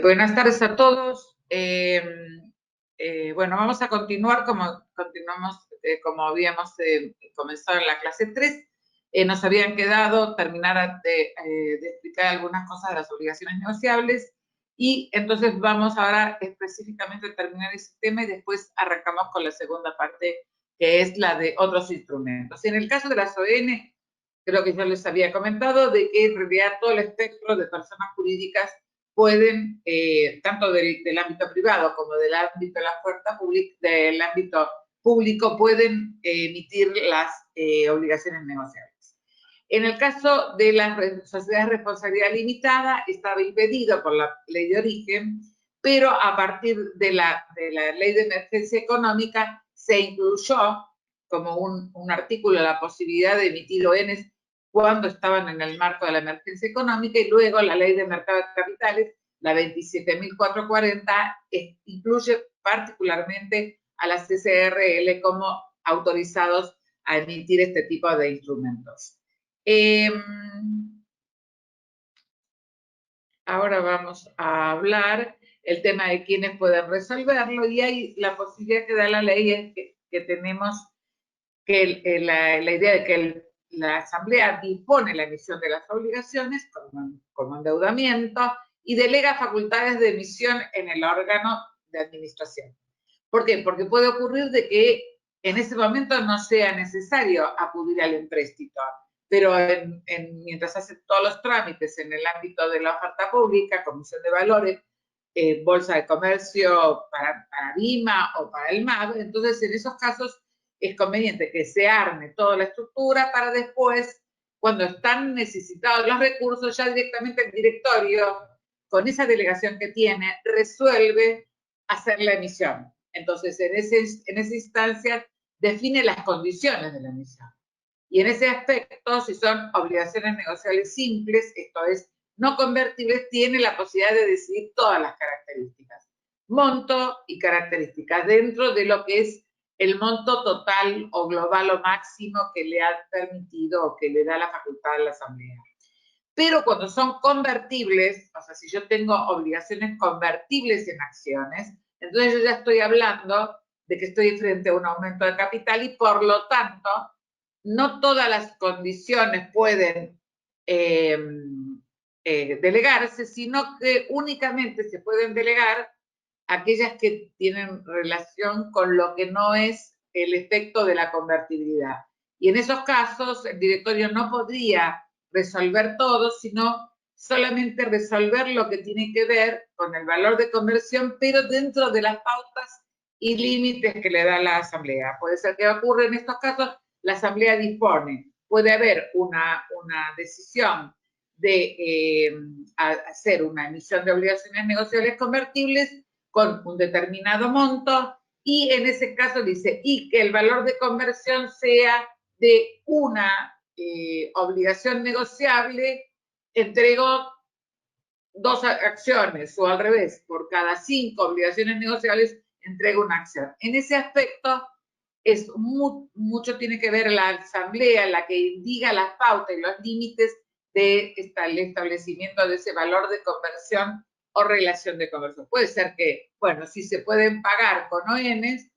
Buenas tardes a todos. Bueno, vamos a continuar como habíamos comenzado en la clase 3. Nos habían quedado terminar de explicar algunas cosas de las obligaciones negociables y entonces vamos ahora específicamente a terminar ese tema y después arrancamos con la segunda parte, que es la de otros instrumentos. En el caso de las ON, creo que yo les había comentado de que en realidad todo el espectro de personas jurídicas pueden, tanto del ámbito privado como del ámbito de la oferta pública, del ámbito público, pueden emitir las obligaciones negociables. En el caso de las sociedades de responsabilidad limitada, estaba impedido por la ley de origen, pero a partir de la ley de emergencia económica se incluyó como un artículo la posibilidad de emitir ONs cuando estaban en el marco de la emergencia económica, y luego la ley de mercado de capitales, la 27.440, incluye particularmente a las CCRL como autorizados a emitir este tipo de instrumentos. Ahora vamos a hablar el tema de quiénes pueden resolverlo, y hay la posibilidad que da la ley es que tenemos que la idea de que la Asamblea dispone la emisión de las obligaciones como endeudamiento y delega facultades de emisión en el órgano de administración. ¿Por qué? Porque puede ocurrir de que en ese momento no sea necesario acudir al empréstito, pero mientras hace todos los trámites en el ámbito de la oferta pública, Comisión de Valores, Bolsa de Comercio para BIMA o para el MAB, entonces en esos casos es conveniente que se arme toda la estructura para después, cuando están necesitados los recursos, ya directamente el directorio, con esa delegación que tiene, resuelve hacer la emisión. Entonces, en esa instancia, define las condiciones de la emisión. Y en ese aspecto, si son obligaciones negociables simples, esto es, no convertibles, tiene la posibilidad de decidir todas las características, monto y características, dentro de lo que es el monto total o global o máximo que le ha permitido o que le da la facultad a la Asamblea. Pero cuando son convertibles, o sea, si yo tengo obligaciones convertibles en acciones, entonces yo ya estoy hablando de que estoy frente a un aumento de capital y por lo tanto no todas las condiciones pueden delegarse, sino que únicamente se pueden delegar aquellas que tienen relación con lo que no es el efecto de la convertibilidad. Y en esos casos el directorio no podría resolver todo, sino solamente resolver lo que tiene que ver con el valor de conversión, pero dentro de las pautas y límites que le da la Asamblea. Puede ser que ocurra en estos casos, la Asamblea dispone, puede haber una decisión de hacer una emisión de obligaciones negociables convertibles con un determinado monto, y en ese caso dice, y que el valor de conversión sea de una obligación negociable, entrego 2 acciones, o al revés, por cada 5 obligaciones negociables entrego una acción. En ese aspecto es mucho tiene que ver la Asamblea, la que indica las pautas y los límites del establecimiento de ese valor de conversión o relación de conversión. Puede ser que, bueno, si se pueden pagar con ONs,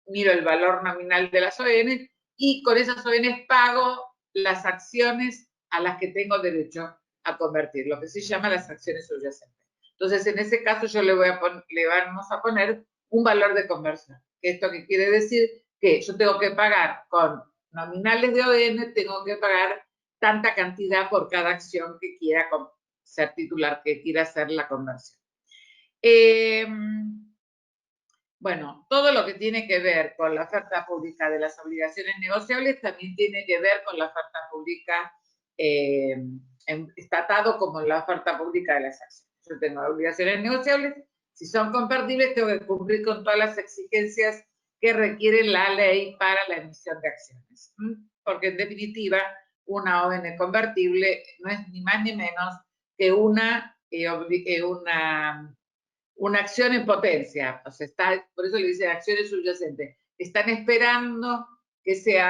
miro el valor nominal de las ONs y con esas ONs pago las acciones a las que tengo derecho a convertir, lo que se llama las acciones subyacentes. Entonces, en ese caso yo le vamos a poner un valor de conversión. ¿Esto qué quiere decir? Que yo tengo que pagar con nominales de ON, tengo que pagar tanta cantidad por cada acción que quiera ser titular, que quiera hacer la conversión. Bueno, todo lo que tiene que ver con la oferta pública de las obligaciones negociables también tiene que ver con la oferta pública estatado como la oferta pública de las acciones. Yo tengo obligaciones negociables, si son convertibles tengo que cumplir con todas las exigencias que requiere la ley para la emisión de acciones. Porque en definitiva, una ON convertible no es ni más ni menos que una acción en potencia, o sea, por eso le dicen acciones subyacentes. Están esperando que se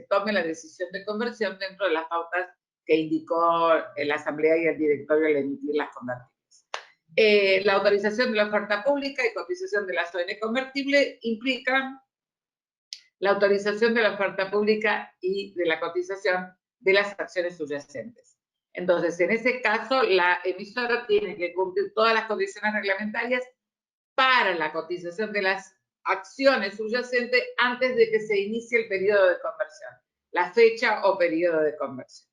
tome la decisión de conversión dentro de las pautas que indicó la Asamblea y el directorio al emitir las convertibles. La autorización de la oferta pública y cotización de las ON convertibles implican la autorización de la oferta pública y de la cotización de las acciones subyacentes. Entonces, en ese caso, la emisora tiene que cumplir todas las condiciones reglamentarias para la cotización de las acciones subyacentes antes de que se inicie el periodo de conversión, la fecha o periodo de conversión.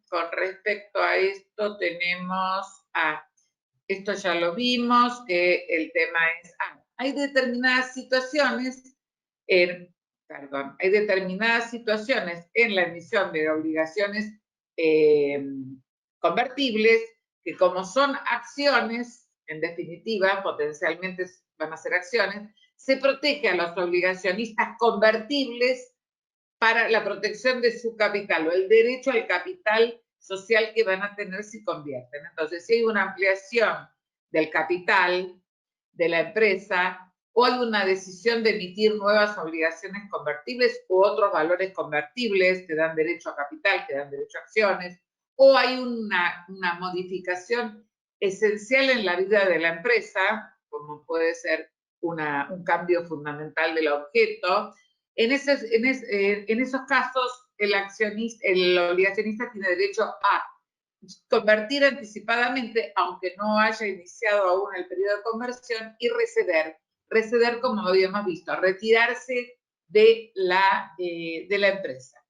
Con respecto a esto tenemos, esto ya lo vimos, que el tema es, hay determinadas situaciones, hay determinadas situaciones en la emisión de obligaciones convertibles que como son acciones, en definitiva, potencialmente van a ser acciones, se protege a los obligacionistas convertibles para la protección de su capital o el derecho al capital social que van a tener si convierten. Entonces, si hay una ampliación del capital de la empresa o hay una decisión de emitir nuevas obligaciones convertibles u otros valores convertibles que dan derecho a capital, que dan derecho a acciones, o hay una modificación esencial en la vida de la empresa, como puede ser un cambio fundamental del objeto. En esos casos, el obligacionista tiene derecho a convertir anticipadamente, aunque no haya iniciado aún el periodo de conversión, y receder como habíamos visto, retirarse de la empresa.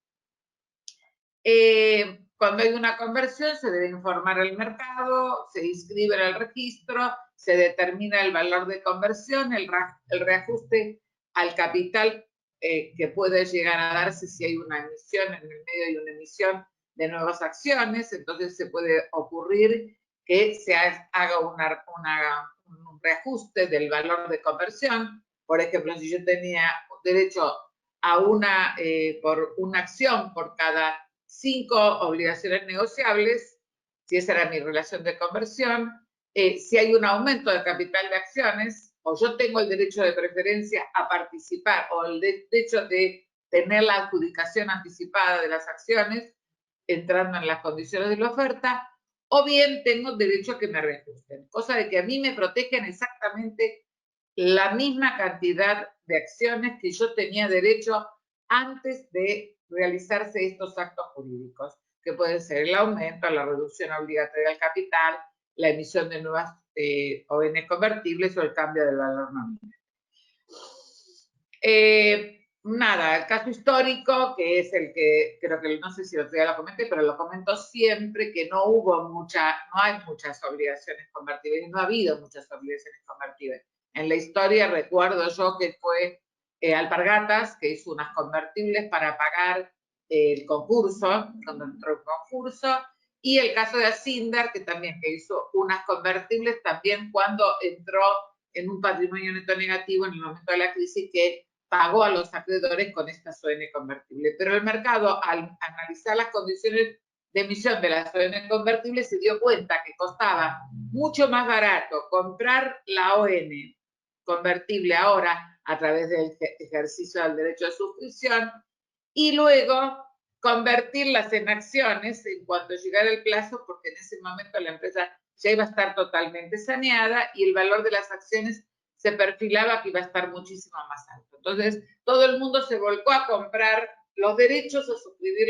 Cuando hay una conversión se debe informar al mercado, se inscribe en el registro, se determina el valor de conversión, el reajuste al capital que puede llegar a darse si hay una emisión, en el medio hay una emisión de nuevas acciones, entonces se puede ocurrir que se haga un reajuste del valor de conversión. Por ejemplo, si yo tenía derecho a por una acción por cada 5 obligaciones negociables, si esa era mi relación de conversión, si hay un aumento del capital de acciones, o yo tengo el derecho de preferencia a participar, o el derecho de tener la adjudicación anticipada de las acciones, entrando en las condiciones de la oferta, o bien tengo derecho a que me reajusten, cosa de que a mí me protegen exactamente la misma cantidad de acciones que yo tenía derecho antes de realizarse estos actos jurídicos, que pueden ser el aumento, la reducción obligatoria del capital, la emisión de nuevas ON convertibles o el cambio del valor nominal. Nada, el caso histórico, que es el que creo que no sé si el otro día lo comenté, pero lo comento siempre, que no hay muchas obligaciones convertibles, no ha habido muchas obligaciones convertibles. En la historia recuerdo yo que fue Alpargatas, que hizo unas convertibles para pagar el concurso, cuando entró el concurso, y el caso de Asindar, que también que hizo unas convertibles también cuando entró en un patrimonio neto negativo en el momento de la crisis, que pagó a los acreedores con estas ON convertibles. Pero el mercado, al analizar las condiciones de emisión de las ON convertibles, se dio cuenta que costaba mucho más barato comprar la ON convertible ahora a través del ejercicio del derecho de suscripción y luego convertirlas en acciones en cuanto llegara el plazo, porque en ese momento la empresa ya iba a estar totalmente saneada y el valor de las acciones se perfilaba que iba a estar muchísimo más alto. Entonces, todo el mundo se volcó a comprar los derechos a suscribir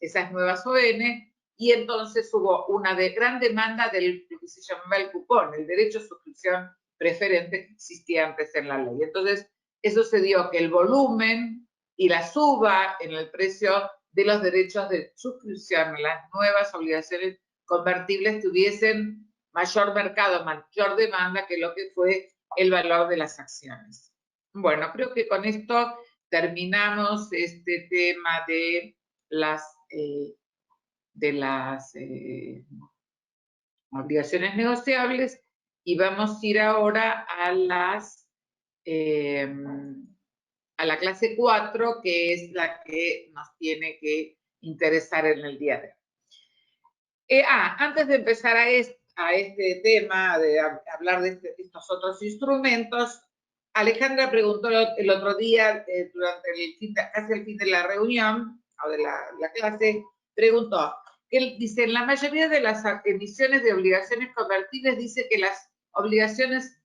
esas nuevas ON y entonces hubo una gran demanda del lo que se llamaba el cupón, el derecho a suscripción preferente que existía antes en la ley. Entonces, eso se dio que el volumen y la suba en el precio de los derechos de suscripción a las nuevas obligaciones convertibles tuviesen mayor mercado, mayor demanda que lo que fue el valor de las acciones. Bueno, creo que con esto terminamos este tema de las obligaciones negociables y vamos a ir ahora a la clase 4, que es la que nos tiene que interesar en el día de hoy. Antes de empezar a este tema, de hablar de estos otros instrumentos, Alejandra preguntó el otro día, durante casi el fin de la reunión, o de la clase, preguntó, que dice, en la mayoría de las emisiones de obligaciones convertibles dice que las obligaciones,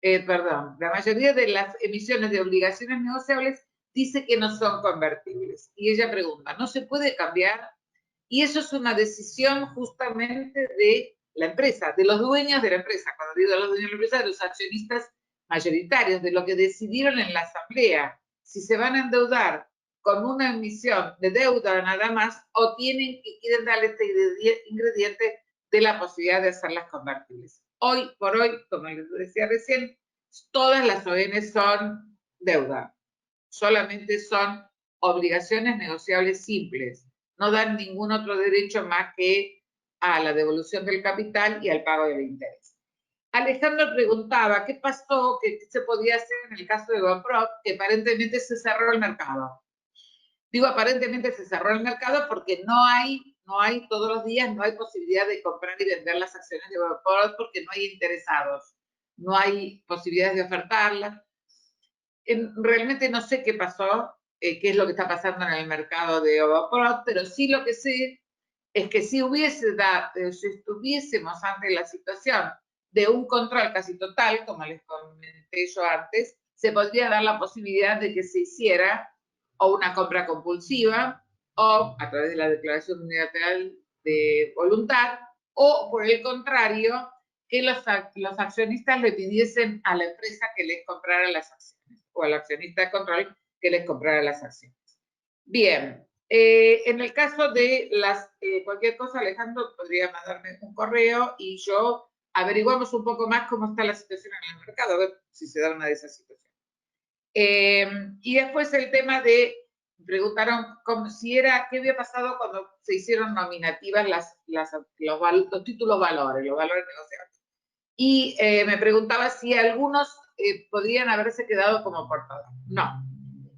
la mayoría de las emisiones de obligaciones negociables dice que no son convertibles. Y ella pregunta, ¿no se puede cambiar? Y eso es una decisión justamente de la empresa, de los dueños de la empresa. Cuando digo de los dueños de la empresa, de los accionistas mayoritarios, de lo que decidieron en la asamblea, si se van a endeudar con una emisión de deuda nada más, o quieren darle este ingrediente de la posibilidad de hacerlas convertibles. Hoy por hoy, como les decía recién, todas las ON son deuda, solamente son obligaciones negociables simples, no dan ningún otro derecho más que a la devolución del capital y al pago del interés. Alejandro preguntaba qué pasó, qué se podía hacer en el caso de Evaprod, que aparentemente se cerró el mercado. Digo, aparentemente se cerró el mercado porque no hay todos los días, no hay posibilidad de comprar y vender las acciones de Evaprod porque no hay interesados, no hay posibilidades de ofertarlas. Realmente no sé qué pasó, qué es lo que está pasando en el mercado de Evaprod, pero sí lo que sé es que si estuviésemos ante la situación de un control casi total, como les comenté yo antes, se podría dar la posibilidad de que se hiciera o una compra compulsiva o a través de la declaración unilateral de voluntad, o por el contrario, que los accionistas le pidiesen a la empresa que les comprara las acciones, o al accionista de control que les comprara las acciones. Bien, en el caso de cualquier cosa, Alejandro podría mandarme un correo y yo averiguamos un poco más cómo está la situación en el mercado, a ver si se da una de esas situaciones. Y después el tema de, preguntaron qué había pasado cuando se hicieron nominativas los títulos valores, los valores negociables. Y me preguntaba si algunos podrían haberse quedado como portadores. No.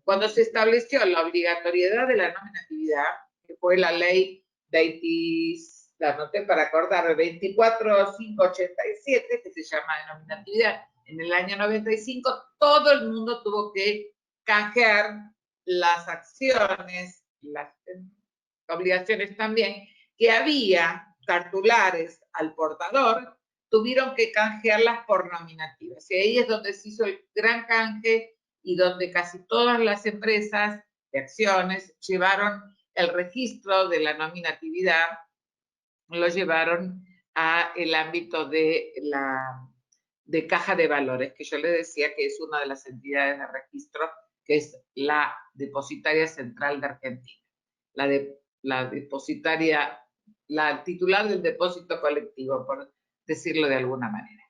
Cuando se estableció la obligatoriedad de la nominatividad, que fue la ley 24587, que se llama de nominatividad, en el año 95, todo el mundo tuvo que canjear las acciones, las obligaciones también, que había cartulares al portador, tuvieron que canjearlas por nominativas. Y ahí es donde se hizo el gran canje y donde casi todas las empresas de acciones llevaron el registro de la nominatividad, lo llevaron a el ámbito de caja de valores, que yo le decía que es una de las entidades de registro, que es la depositaria central de Argentina, la depositaria, la titular del depósito colectivo, por decirlo de alguna manera.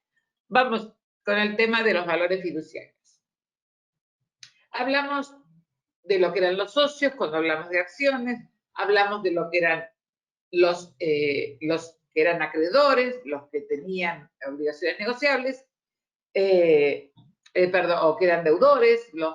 Vamos con el tema de los valores fiduciarios. Hablamos de lo que eran los socios cuando hablamos de acciones, hablamos de lo que eran los que eran acreedores, los que tenían obligaciones negociables, o que eran deudores, los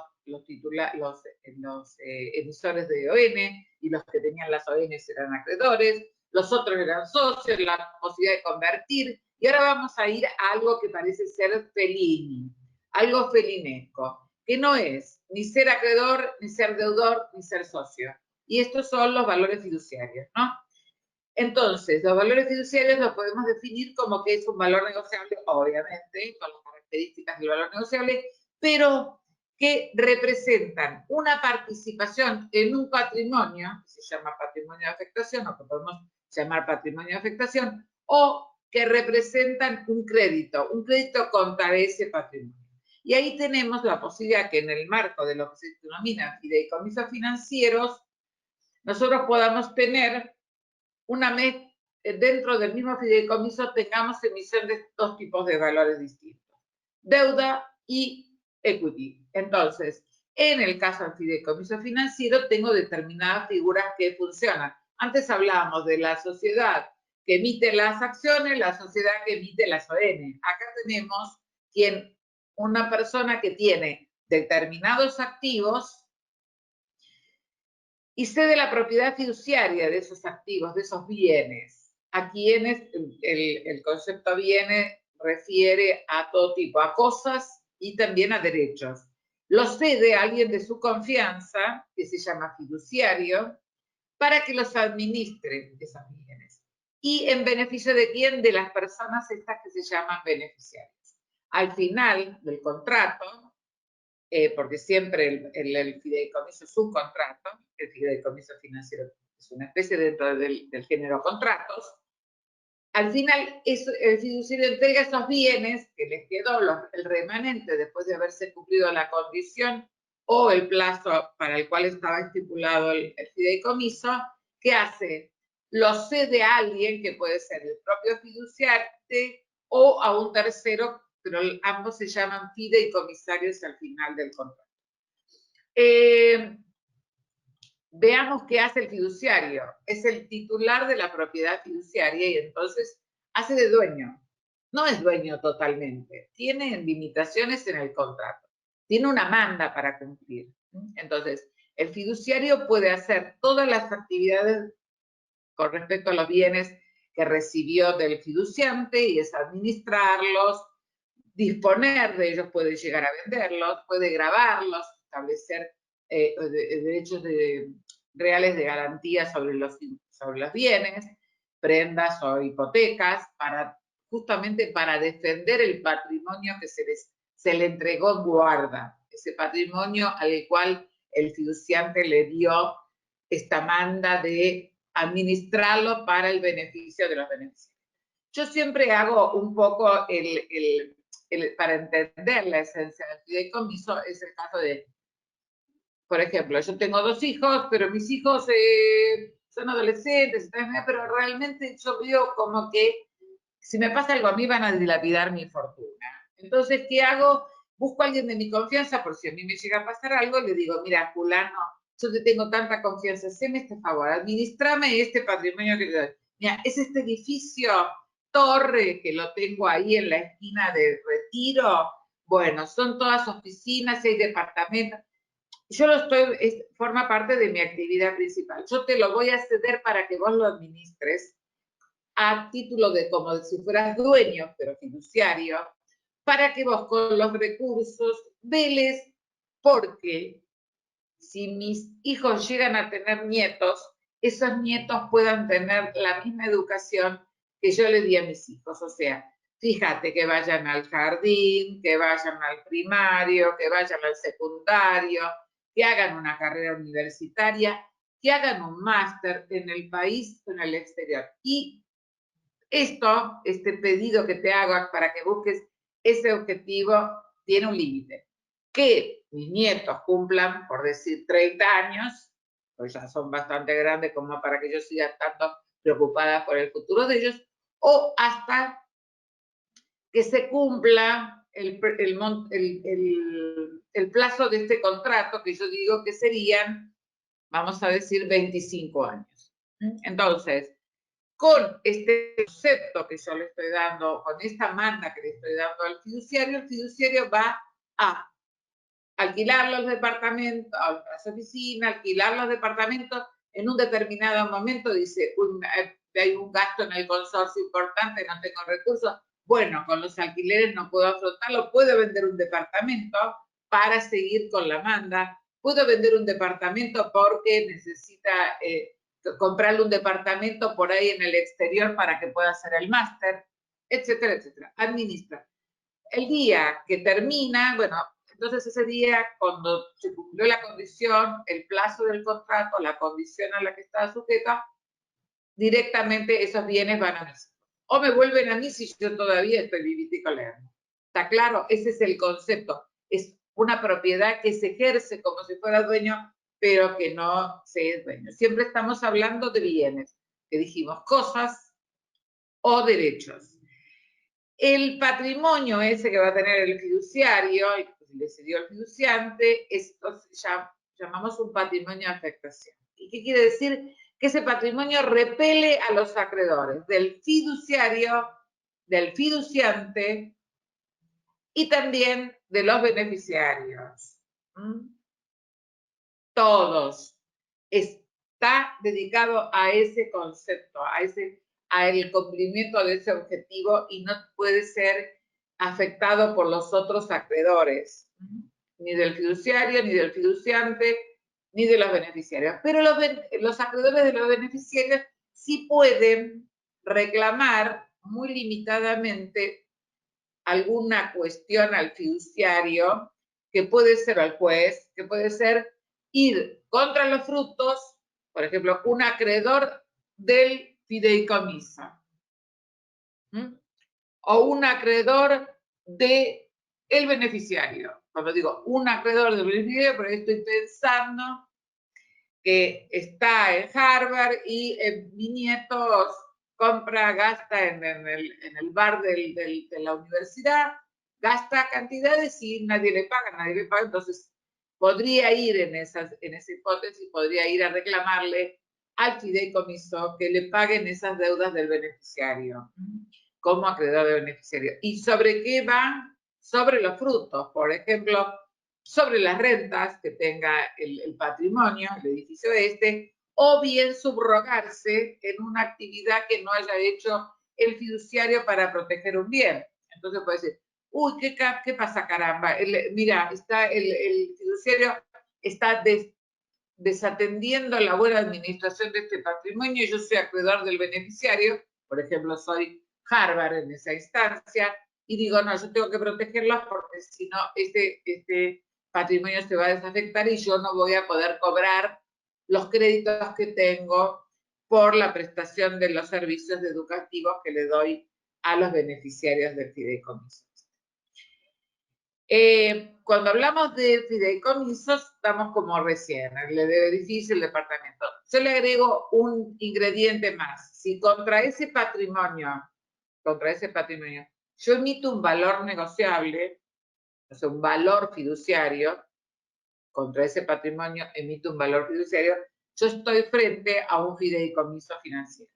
emisores de ON, y los que tenían las ON eran acreedores, los otros eran socios, la posibilidad de convertir, y ahora vamos a ir a algo que parece ser Fellini, algo felinesco, que no es ni ser acreedor, ni ser deudor, ni ser socio. Y estos son los valores fiduciarios, ¿no? Entonces, los valores fiduciarios los podemos definir como que es un valor negociable, obviamente, con las características del valor negociable, pero que representan una participación en un patrimonio, que se llama patrimonio de afectación, o que podemos llamar patrimonio de afectación, o que representan un crédito contra ese patrimonio. Y ahí tenemos la posibilidad que en el marco de lo que se denomina fideicomisos financieros, nosotros podamos tener dentro del mismo fideicomiso tengamos emisión de dos tipos de valores distintos, deuda y equity. Entonces, en el caso del fideicomiso financiero tengo determinadas figuras que funcionan. Antes hablábamos de la sociedad que emite las acciones, la sociedad que emite las ON. Acá tenemos una persona que tiene determinados activos y cede la propiedad fiduciaria de esos activos, de esos bienes. A quienes el concepto bienes refiere a todo tipo, a cosas y también a derechos. Lo cede a alguien de su confianza, que se llama fiduciario, para que los administre esos bienes. ¿Y en beneficio de quién? De las personas estas que se llaman beneficiarias. Al final del contrato, porque siempre el fideicomiso es un contrato, el fideicomiso financiero es una especie dentro del género contratos, al final el fiduciario entrega esos bienes que les quedó el remanente después de haberse cumplido la condición o el plazo para el cual estaba estipulado el fideicomiso. ¿Qué hace? Lo cede a alguien que puede ser el propio fiduciante o a un tercero, pero ambos se llaman fideicomisarios al final del contrato. Veamos qué hace el fiduciario. Es el titular de la propiedad fiduciaria y entonces hace de dueño. No es dueño totalmente. Tiene limitaciones en el contrato. Tiene una manda para cumplir. Entonces, el fiduciario puede hacer todas las actividades con respecto a los bienes que recibió del fiduciante y es administrarlos, disponer de ellos, puede llegar a venderlos, puede gravarlos, establecer derechos reales de garantía sobre los bienes, prendas o hipotecas, justamente para defender el patrimonio que se le entregó en guarda, ese patrimonio al cual el fiduciante le dio esta manda de administrarlo para el beneficio de los beneficiarios. Yo siempre hago un poco para entender la esencia del fideicomiso, es el caso de, por ejemplo, yo tengo 2 hijos, pero mis hijos son adolescentes, pero realmente yo veo como que si me pasa algo a mí van a dilapidar mi fortuna. Entonces, ¿qué hago? Busco a alguien de mi confianza, por si a mí me llega a pasar algo, le digo, mira, fulano, yo te tengo tanta confianza, haceme este favor, administrame este patrimonio que te doy. Mira, es este edificio torre que lo tengo ahí en la esquina de Retiro. Bueno, son todas oficinas, 6 departamentos. Yo forma parte de mi actividad principal. Yo te lo voy a ceder para que vos lo administres a título de como si fueras dueño, pero fiduciario, para que vos con los recursos veles, porque si mis hijos llegan a tener nietos, esos nietos puedan tener la misma educación que yo le di a mis hijos. O sea, fíjate que vayan al jardín, que vayan al primario, que vayan al secundario, que hagan una carrera universitaria, que hagan un máster en el país o en el exterior. Y este pedido que te hago para que busques ese objetivo tiene un límite. Que mis nietos cumplan, por decir, 30 años, pues ya son bastante grandes como para que yo siga tanto preocupada por el futuro de ellos, o hasta que se cumpla el plazo de este contrato, que yo digo que serían, vamos a decir, 25 años. Entonces, con este concepto que yo le estoy dando, con esta manda que le estoy dando al fiduciario, el fiduciario va a alquilar los departamentos, a las oficinas, alquilar los departamentos, en un determinado momento dice, hay un gasto en el consorcio importante, no tengo recursos, bueno, con los alquileres no puedo afrontarlo, puedo vender un departamento para seguir con la manda, puedo vender un departamento porque necesita comprarle un departamento por ahí en el exterior para que pueda hacer el máster, etcétera, etcétera. Administra. El día que termina, bueno, entonces ese día, cuando se cumplió la condición, el plazo del contrato, la condición a la que estaba sujeta, directamente esos bienes van a mí. O me vuelven a mí si yo todavía estoy vivita y coleando. ¿Está claro? Ese es el concepto. Es una propiedad que se ejerce como si fuera dueño, pero que no se es dueño. Siempre estamos hablando de bienes, que dijimos cosas o derechos. El patrimonio ese que va a tener el fiduciario, le cedió al fiduciante, esto llamamos un patrimonio de afectación. ¿Y qué quiere decir? Que ese patrimonio repele a los acreedores del fiduciario, del fiduciante y también de los beneficiarios. Todos. Está dedicado a ese concepto, al cumplimiento de ese objetivo y no puede ser afectado por los otros acreedores, ni del fiduciario, ni del fiduciante, ni de los beneficiarios. Pero los acreedores de los beneficiarios sí pueden reclamar muy limitadamente alguna cuestión al fiduciario, que puede ser al juez, que puede ser ir contra los frutos, por ejemplo, un acreedor del fideicomiso, o un acreedor del beneficiario. Cuando digo un acreedor del beneficiario, porque estoy pensando que está en Harvard y mi nieto gasta en el bar de la universidad, gasta cantidades y nadie le paga, entonces podría ir en esa hipótesis, podría ir a reclamarle al fideicomiso que le paguen esas deudas del beneficiario como acreedor del beneficiario. ¿Y sobre qué van? Sobre los frutos, por ejemplo, sobre las rentas que tenga el patrimonio, el edificio o bien subrogarse en una actividad que no haya hecho el fiduciario para proteger un bien. Entonces puede decir, uy, ¿qué pasa, caramba? Mira, el fiduciario está desatendiendo la buena administración de este patrimonio y yo soy acreedor del beneficiario, por ejemplo, soy Harvard en esa instancia, y digo, no, yo tengo que protegerlos porque si no, este patrimonio se va a desafectar y yo no voy a poder cobrar los créditos que tengo por la prestación de los servicios educativos que le doy a los beneficiarios del fideicomiso. Cuando hablamos de fideicomisos, estamos como recién, el edificio, el departamento. Yo le agrego un ingrediente más. Si contra ese patrimonio, yo emito un valor negociable, o sea, un valor fiduciario, contra ese patrimonio emito un valor fiduciario, yo estoy frente a un fideicomiso financiero.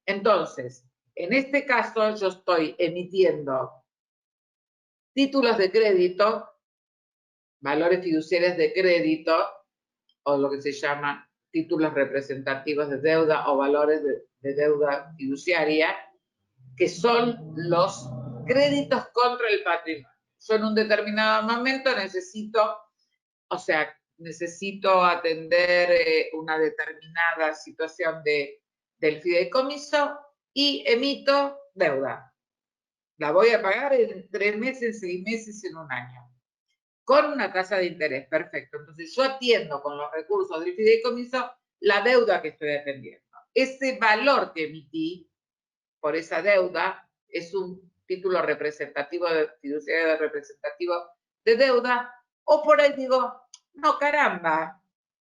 Entonces, en este caso, yo estoy emitiendo títulos de crédito, valores fiduciarios de crédito, o lo que se llama títulos representativos de deuda o valores de deuda fiduciaria, que son los créditos contra el patrimonio. Yo en un determinado momento necesito atender una determinada situación del fideicomiso y emito deuda. La voy a pagar en 3 meses, 6 meses, en un año, con una tasa de interés, perfecto. Entonces yo atiendo con los recursos del fideicomiso la deuda que estoy atendiendo. Ese valor que emití por esa deuda es un título representativo fiduciario representativo de deuda, o por ahí digo, no, caramba,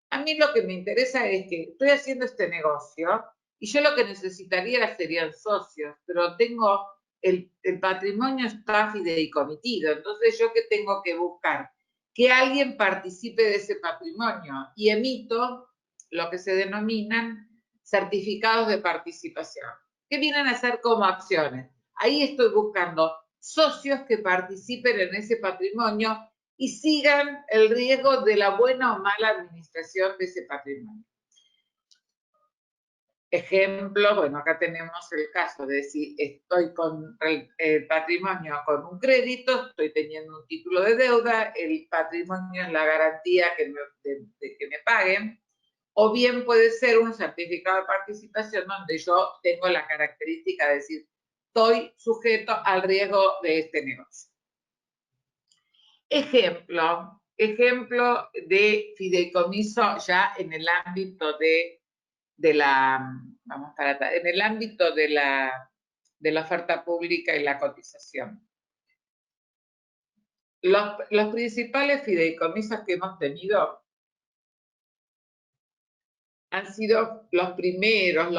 a mí lo que me interesa es que estoy haciendo este negocio y yo lo que necesitaría serían socios, pero tengo el patrimonio está fideicomitido, entonces yo qué tengo que buscar, que alguien participe de ese patrimonio y emito lo que se denominan certificados de participación, que vienen a ser como acciones. Ahí estoy buscando socios que participen en ese patrimonio y sigan el riesgo de la buena o mala administración de ese patrimonio. Ejemplo, bueno, acá tenemos el caso de si estoy con el patrimonio con un crédito, estoy teniendo un título de deuda, el patrimonio es la garantía de que me paguen, o bien puede ser un certificado de participación donde yo tengo la característica de decir, estoy sujeto al riesgo de este negocio. Ejemplo de fideicomiso ya en el ámbito en el ámbito de la oferta pública y la cotización. Los principales fideicomisos que hemos tenido han sido los primeros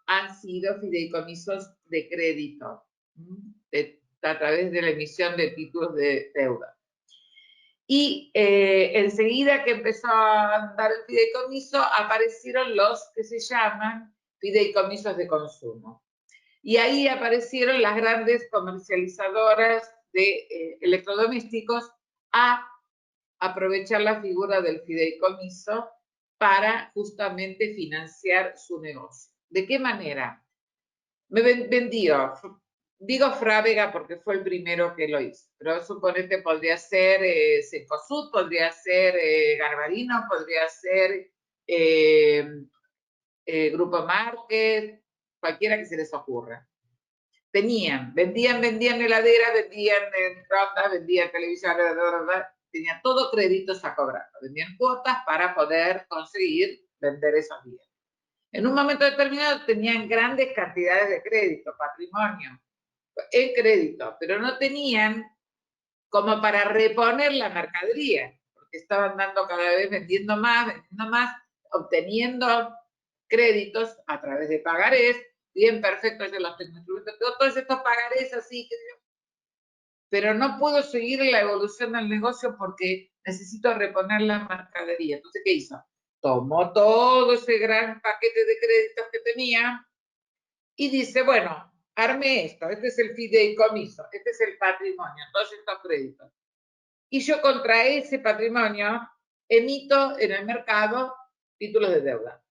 han sido fideicomisos de crédito, a través de la emisión de títulos de deuda. Y enseguida que empezó a andar el fideicomiso, aparecieron los que se llaman fideicomisos de consumo. Y ahí aparecieron las grandes comercializadoras de electrodomésticos a aprovechar la figura del fideicomiso para justamente financiar su negocio. ¿De qué manera? Me vendió, digo Frávega porque fue el primero que lo hizo, pero suponete podría ser Cencosud, podría ser Garbarino, podría ser Grupo Market, cualquiera que se les ocurra. Vendían heladera, vendían microondas, vendían televisión, tenían todo créditos a cobrar. Vendían cuotas para poder conseguir vender esos bienes. En un momento determinado tenían grandes cantidades de crédito, patrimonio, en crédito, pero no tenían como para reponer la mercadería, porque estaban dando cada vez vendiendo más, obteniendo créditos a través de pagarés, bien perfecto, yo los tengo instrumentos, todos estos pagarés así, pero no puedo seguir la evolución del negocio porque necesito reponer la mercadería. Entonces, ¿qué hizo? Tomó todo ese gran paquete de créditos que tenía y dice, bueno, arme esto, este es el fideicomiso, este es el patrimonio, todos estos créditos. Y yo contra ese patrimonio emito en el mercado títulos de deuda,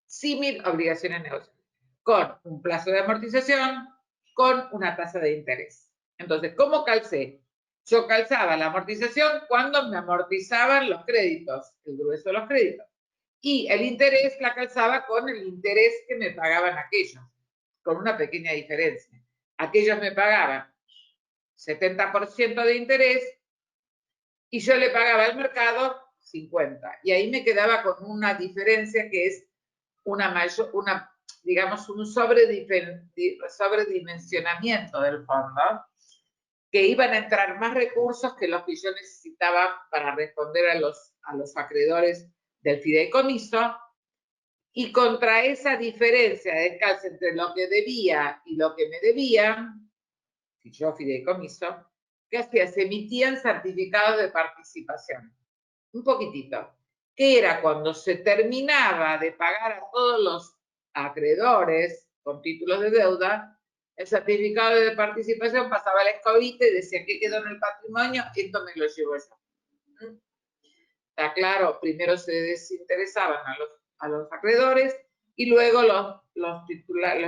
símil obligaciones negociables, con un plazo de amortización, con una tasa de interés. Entonces, ¿cómo calcé? Yo calzaba la amortización cuando me amortizaban los créditos, el grueso de los créditos. Y el interés la calzaba con el interés que me pagaban aquellos, con una pequeña diferencia. Aquellos me pagaban 70% de interés y yo le pagaba al mercado 50. Y ahí me quedaba con una diferencia que es digamos, un sobredimensionamiento del fondo, que iban a entrar más recursos que los que yo necesitaba para responder a los acreedores del fideicomiso, y contra esa diferencia de descalce entre lo que debía y lo que me debían, si yo fideicomiso, ¿qué hacía? Se emitían certificados de participación, un poquitito, que era cuando se terminaba de pagar a todos los acreedores con títulos de deuda, el certificado de participación pasaba a la escobita y decía, ¿qué quedó en el patrimonio? Esto me lo llevo yo. Está claro, primero se desinteresaban a los acreedores y luego los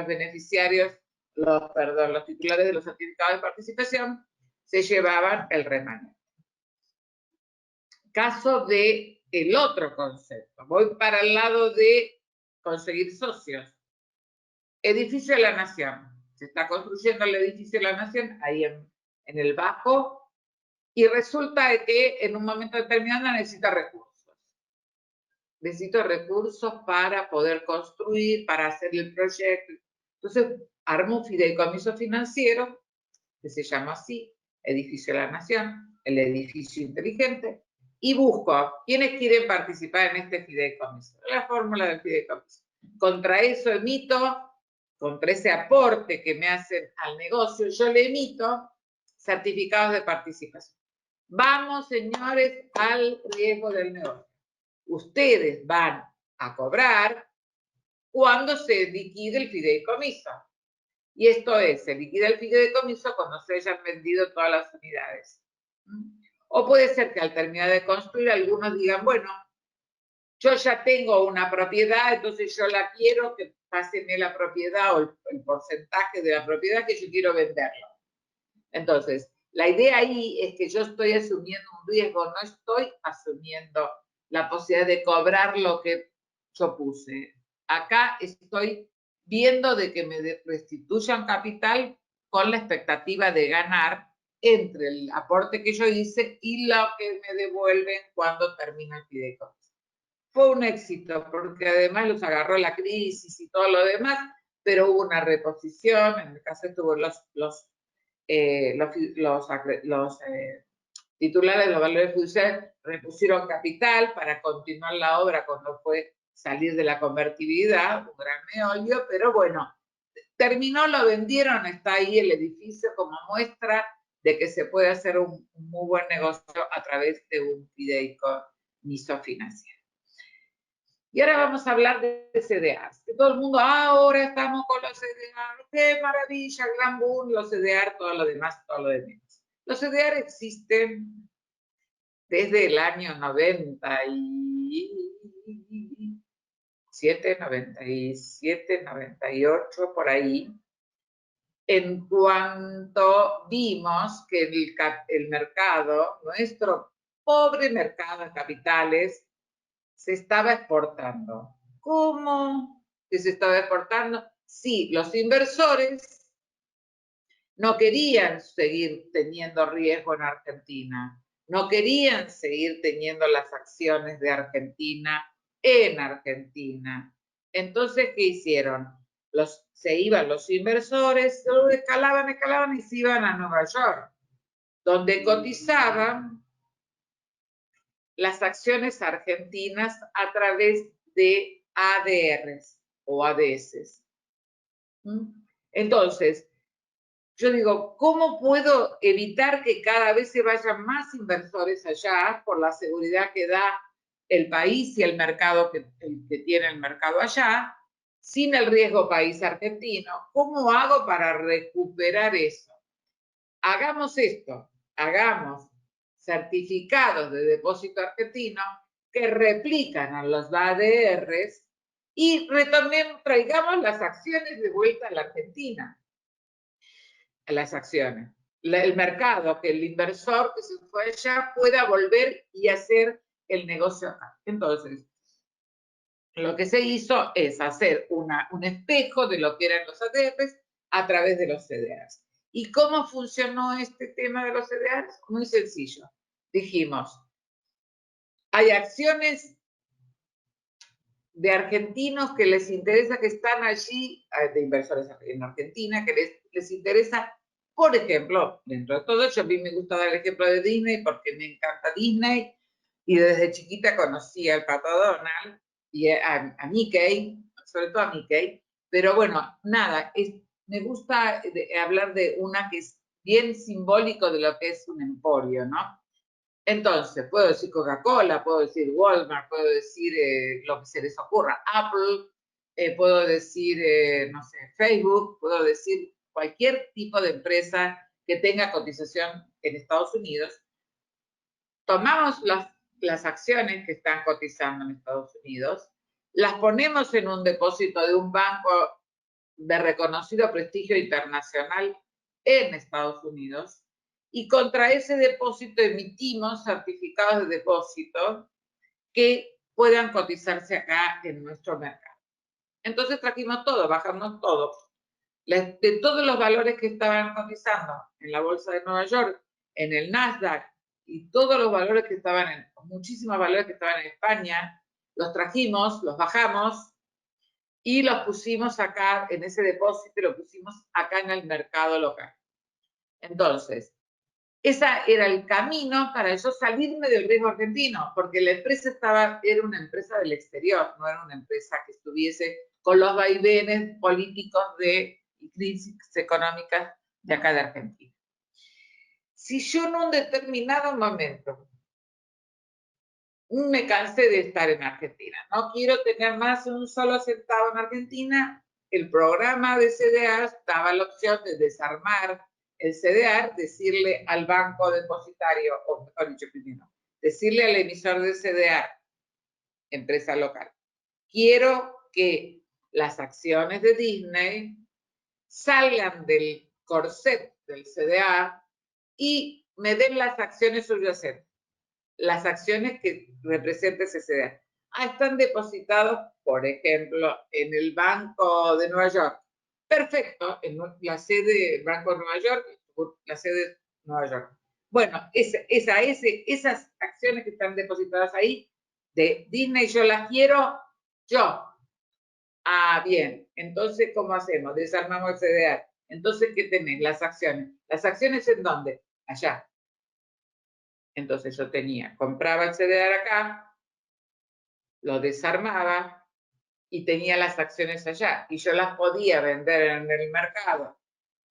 beneficiarios, los titulares de los certificados de participación se llevaban el remanente. Caso de el otro concepto. Voy para el lado de conseguir socios. Edificio de la Nación. Se está construyendo el edificio de la Nación ahí en el Bajo y resulta que en un momento determinado necesita recursos. Necesito recursos para poder construir, para hacer el proyecto. Entonces, armo un fideicomiso financiero que se llama así, Edificio de la Nación, el edificio inteligente, y busco quiénes quieren participar en este fideicomiso. La fórmula del fideicomiso. Contra eso emito, contra ese aporte que me hacen al negocio, yo le emito certificados de participación. Vamos, señores, al riesgo del negocio. Ustedes van a cobrar cuando se liquide el fideicomiso. Y esto es, se liquida el fideicomiso cuando se hayan vendido todas las unidades. O puede ser que al terminar de construir algunos digan, bueno, yo ya tengo una propiedad, entonces yo la quiero, que pásenme la propiedad o el porcentaje de la propiedad que yo quiero venderlo. Entonces, la idea ahí es que yo estoy asumiendo un riesgo, no estoy asumiendo la posibilidad de cobrar lo que yo puse. Acá estoy viendo de que me restituyan capital con la expectativa de ganar entre el aporte que yo hice y lo que me devuelven cuando termina el fideicomiso. Fue un éxito porque además los agarró la crisis y todo lo demás, pero hubo una reposición, en el caso estuvo los titulares de los valores judiciales repusieron capital para continuar la obra cuando fue salir de la convertibilidad, un gran meollo, pero bueno, terminó, lo vendieron, está ahí el edificio como muestra de que se puede hacer un muy buen negocio a través de un fideicomiso financiero. Y ahora vamos a hablar de CDRs. Que todo el mundo, ahora estamos con los CDRs, qué maravilla, gran boom, los CDR, todo lo demás, todo lo demás. Los CDR existen desde el año 97, 98, por ahí, en cuanto vimos que el mercado, nuestro pobre mercado de capitales, se estaba exportando. ¿Cómo? que se estaba exportando. Sí, los inversores no querían seguir teniendo riesgo en Argentina, no querían seguir teniendo las acciones de Argentina en Argentina. Entonces, ¿qué hicieron? Se iban los inversores, escalaban y se iban a Nueva York, donde cotizaban las acciones argentinas a través de ADRs o ADS. Entonces, yo digo, ¿cómo puedo evitar que cada vez se vayan más inversores allá por la seguridad que da el país y el mercado que tiene el mercado allá, sin el riesgo país argentino? ¿Cómo hago para recuperar eso? Hagamos esto, hagamos certificados de depósito argentino que replican a los ADRs y traigamos las acciones de vuelta a la Argentina. Las acciones. El mercado, que el inversor que se fue allá pueda volver y hacer el negocio acá. Entonces, lo que se hizo es hacer un espejo de lo que eran los ADRs a través de los CDRs. ¿Y cómo funcionó este tema de los CDRs? Muy sencillo. Dijimos, hay acciones de argentinos que les interesa, que están allí, de inversores en Argentina, que les interesa. Por ejemplo, dentro de todo, yo a mí me gusta dar el ejemplo de Disney porque me encanta Disney y desde chiquita conocí al Pato Donald y a Mickey, sobre todo a Mickey, pero bueno, nada, me gusta hablar de una que es bien simbólico de lo que es un emporio, ¿no? Entonces, puedo decir Coca-Cola, puedo decir Walmart, puedo decir lo que se les ocurra, Apple, puedo decir, no sé, Facebook, puedo decir cualquier tipo de empresa que tenga cotización en Estados Unidos. Tomamos las acciones que están cotizando en Estados Unidos, las ponemos en un depósito de un banco de reconocido prestigio internacional en Estados Unidos, y contra ese depósito emitimos certificados de depósito que puedan cotizarse acá en nuestro mercado. Entonces trajimos todo, bajamos todo, de todos los valores que estaban cotizando en la bolsa de Nueva York, en el Nasdaq, y todos los valores que estaban muchísimos valores que estaban en España, los trajimos, los bajamos y los pusimos acá en ese depósito y lo pusimos acá en el mercado local. Entonces, ese era el camino para yo salirme del riesgo argentino, porque la empresa era una empresa del exterior, no era una empresa que estuviese con los vaivenes políticos y crisis económicas de acá de Argentina. Si yo en un determinado momento me cansé de estar en Argentina, no quiero tener más un solo centavo en Argentina, el programa de CDR daba la opción de desarmar el CDR, decirle al banco depositario, o mejor dicho primero, decirle al emisor de CDR, empresa local, quiero que las acciones de Disney salgan del corset del CDR y me den las acciones subyacentes, las acciones que representa ese CDR. Están depositados, por ejemplo, en el Banco de Nueva York. Perfecto, en la sede del Banco de Nueva York, la sede de Nueva York. Bueno, esas acciones que están depositadas ahí, de Disney, yo las quiero yo. Bien, entonces, ¿cómo hacemos? Desarmamos el CDR. Entonces, ¿qué tenés? Las acciones. ¿Las acciones en dónde? Allá. Entonces yo compraba el CDR acá, lo desarmaba y tenía las acciones allá. Y yo las podía vender en el mercado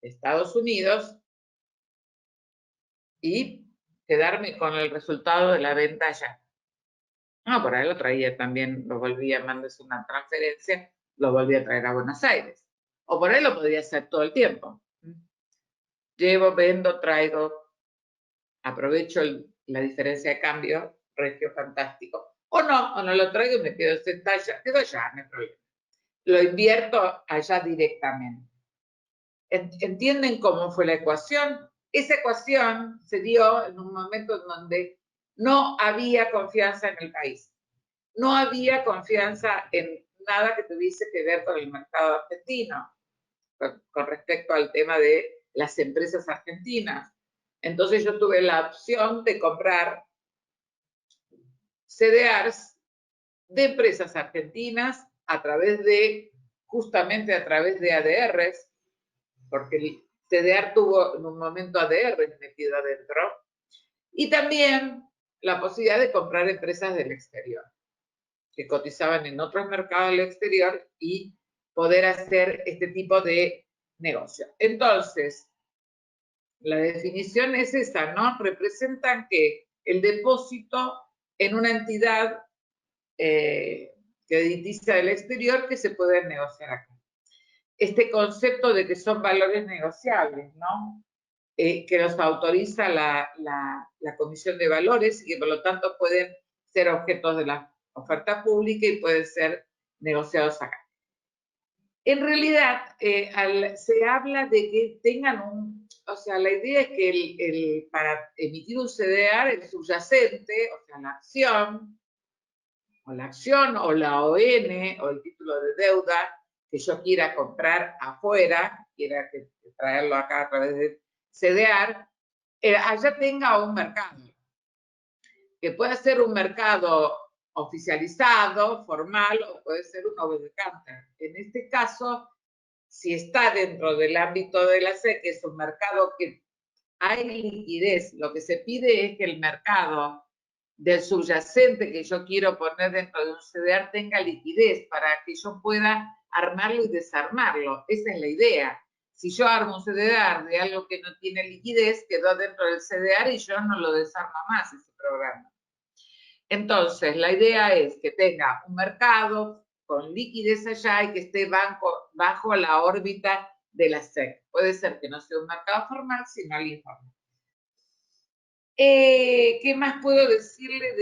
de Estados Unidos y quedarme con el resultado de la venta allá. Por ahí lo traía también, lo volvía a mandarse una transferencia, lo volvía a traer a Buenos Aires. O por ahí lo podía hacer todo el tiempo. Llevo, vendo, traigo, aprovecho la diferencia de cambio, regio fantástico. O no lo traigo y me quedo allá, no hay problema. Lo invierto allá directamente. ¿Entienden cómo fue la ecuación? Esa ecuación se dio en un momento en donde no había confianza en el país. No había confianza nada que tuviese que ver con el mercado argentino, con respecto al tema de las empresas argentinas. Entonces yo tuve la opción de comprar CDRs de empresas argentinas justamente a través de ADRs, porque el CDR tuvo en un momento ADR metido adentro, y también la posibilidad de comprar empresas del exterior, que cotizaban en otros mercados del exterior y poder hacer este tipo de negocio. Entonces, la definición es esa, ¿no? Representan que el depósito en una entidad crediticia del exterior que se puede negociar acá. Este concepto de que son valores negociables, ¿no? Que los autoriza la Comisión de Valores y que por lo tanto pueden ser objetos de la oferta pública y pueden ser negociados acá. En realidad, se habla de que tengan o sea, la idea es que para emitir un CDR, el subyacente, o sea, la acción, o la ON, o el título de deuda que yo quiera comprar afuera, quiera traerlo acá a través de CDR, allá tenga un mercado, que puede ser un mercado oficializado, formal, o puede ser un over the counter. En este caso, si está dentro del ámbito de la SEC, que es un mercado que hay liquidez, lo que se pide es que el mercado del subyacente que yo quiero poner dentro de un CDR tenga liquidez para que yo pueda armarlo y desarmarlo. Esa es la idea. Si yo armo un CDR de algo que no tiene liquidez, quedó dentro del CDR y yo no lo desarmo más ese programa. Entonces, la idea es que tenga un mercado con liquidez allá y que esté bajo la órbita de la SEC. Puede ser que no sea un mercado formal, sino el informal. ¿Qué más puedo decirle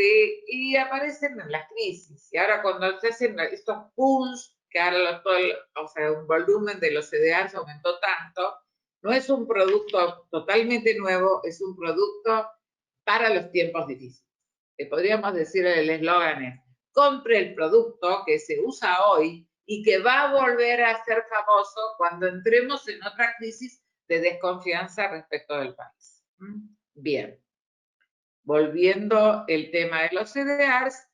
y aparecen en las crisis? Y ahora cuando se hacen estos pools, que ahora o sea, un volumen de los CDRs aumentó tanto, no es un producto totalmente nuevo, es un producto para los tiempos difíciles. Podríamos decir el eslogan es, compre el producto que se usa hoy y que va a volver a ser famoso cuando entremos en otra crisis de desconfianza respecto del país. Bien. Volviendo el tema de los CDRs,